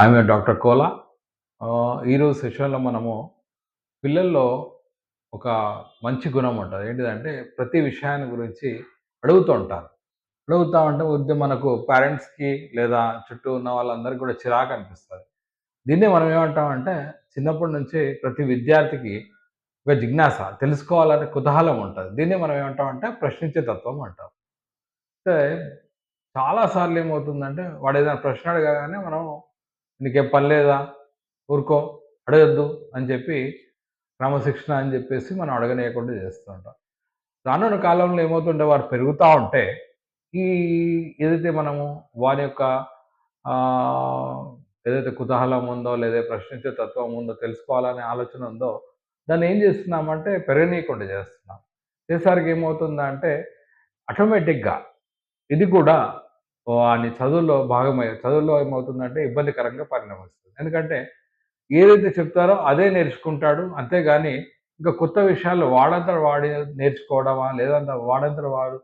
ఆమె డాక్టర్ కోలా. ఈరోజు సెషన్‌లో మనము పిల్లల్లో ఒక మంచి గుణం ఉంటది. ఏంటిదంటే ప్రతి విషయాన్ని గురించి అడుగుతూ ఉంటారు. అడుగుతా ఉంటే మనకు పేరెంట్స్‌కి లేదా చుట్టూ ఉన్న వాళ్ళందరికీ కూడా చిరాకనిపిస్తది. దీన్నే మనం ఏమంటామంటే చిన్నప్పటి నుంచి ప్రతి విద్యార్థికి ఒక జిజ్ఞాస తెలుసుకోవాలనే కుతూహలం ఉంటది. దీన్నే మనం ఏమంటామంటే ప్రశ్నించే తత్వం అంటాం. అయితే చాలా సార్లు ఏమవుతుందంటే వాడేదైనా ప్రశ్న అడగగానే మనం "నీకేం పని లేదా? ఊరుకో, అడగొద్దు" అని చెప్పి క్రమశిక్షణ అని చెప్పేసి మనం అడగనీయకుండా చేస్తూ ఉంటాం. రానున్న కాలంలో ఏమవుతుంటే వారు పెరుగుతా ఉంటే, ఈ ఏదైతే మనము వారి యొక్క ఆహ్, ఏదైతే కుతూహలం ఉందో, లేదా ప్రశ్నించే తత్వం ఉందో, తెలుసుకోవాలనే ఆలోచన ఉందో, దాన్ని ఏం చేస్తున్నామంటే పెరగనీయకుండా చేస్తున్నాం. చేసేసరికి ఏమవుతుందంటే ఆటోమేటిక్‌గా ఇది కూడా వాని చదువుల్లో ఏమవుతుందంటే ఇబ్బందికరంగా పరిణమిస్తుంది. ఎందుకంటే ఏదైతే చెప్తారో అదే నేర్చుకుంటాడు. అంతేగాని ఇంకా కొత్త విషయాలు వాడంతట వాడే నేర్చుకోవడమా, లేదంటే వాడంతట వాడు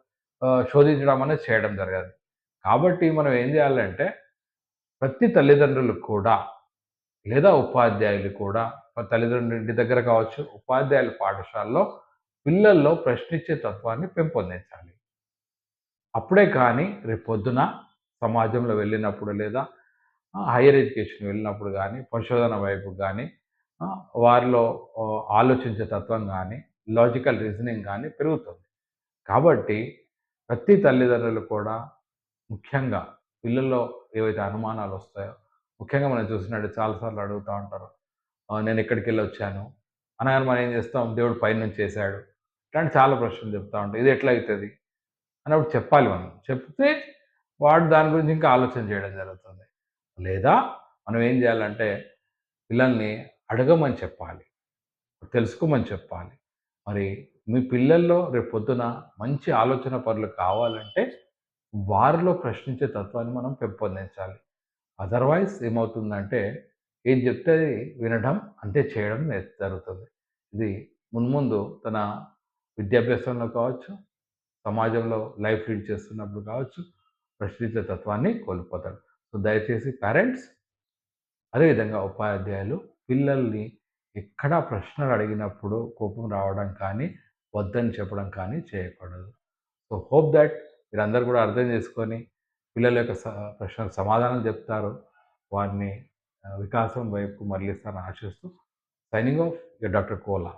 శోధించడం అనేది చేయడం జరగదు. కాబట్టి మనం ఏం చేయాలంటే ప్రతి తల్లిదండ్రులు కూడా లేదా ఉపాధ్యాయులు కూడా తల్లిదండ్రుల ఇంటి దగ్గర కావచ్చు, ఉపాధ్యాయుల పాఠశాలలో పిల్లల్లో ప్రశ్నించే తత్వాన్ని పెంపొందించాలి. అప్పుడే కానీ రేపొద్దున సమాజంలో వెళ్ళినప్పుడు లేదా హైయర్ ఎడ్యుకేషన్ వెళ్ళినప్పుడు గానీ, పరిశోధన వైపు గానీ, వారిలో ఆలోచించే తత్వం గానీ, లాజికల్ రీజనింగ్ గానీ పెరుగుతుంది. కాబట్టి ప్రతి తల్లిదండ్రులు కూడా ముఖ్యంగా పిల్లల్లో ఏవైతే అనుమానాలొస్తాయో, ముఖ్యంగా మనం చూసినట్టు చాలా సార్లు అడుగుతా ఉంటారు. నేనెక్కడికెళ్ళొచ్చాను? అనగానే మనం ఏం చేస్తాం? దేవుడు పైనుంచేశాడు. ఇట్లాంటి చాలా ప్రశ్నలు చెప్తా ఉంటాం. ఇది ఎట్లా అయితది? అన్నప్పుడు చెప్పాలి మనం. చెప్తే వాడు దాని గురించి ఇంకా ఆలోచన చేయడం జరుగుతుంది. లేదా మనం ఏం చేయాలంటే పిల్లల్ని అడగమని చెప్పాలి. తెలుసుకోమని చెప్పాలి. మరి మీ పిల్లల్లో రేపొద్దున మంచి ఆలోచన పరులు కావాలంటే వారిలో ప్రశ్నించే తత్వాన్ని మనం పెంపొందించాలి. అదర్‌వైజ్ ఏమవుతుందంటే ఏది చెప్తే అది వినడం, అంతే చేయడం జరుగుతుంది. ఇది మున్ముందు తన విద్యాభ్యాసంలో కావచ్చు, సమాజంలో లైఫ్ లీడ్ చేస్తున్నప్పుడు కావచ్చు, ప్రశ్నించే తత్వాన్ని కోల్పోతాడు. సో, దయచేసి పేరెంట్స్ అదేవిధంగా ఉపాధ్యాయులు పిల్లల్ని ఎక్కడా ప్రశ్నలు అడిగినప్పుడు కోపం రావడం కానీ, వద్దని చెప్పడం కానీ చేయకూడదు. సో, హోప్ థట్ మీరందరూ కూడా అర్థం చేసుకొని పిల్లల యొక్క ప్రశ్నలకు సమాధానం చెప్తారు. వారిని వికాసం వైపు మరలిస్తారని ఆశిస్తూ signing off your doctor Kola.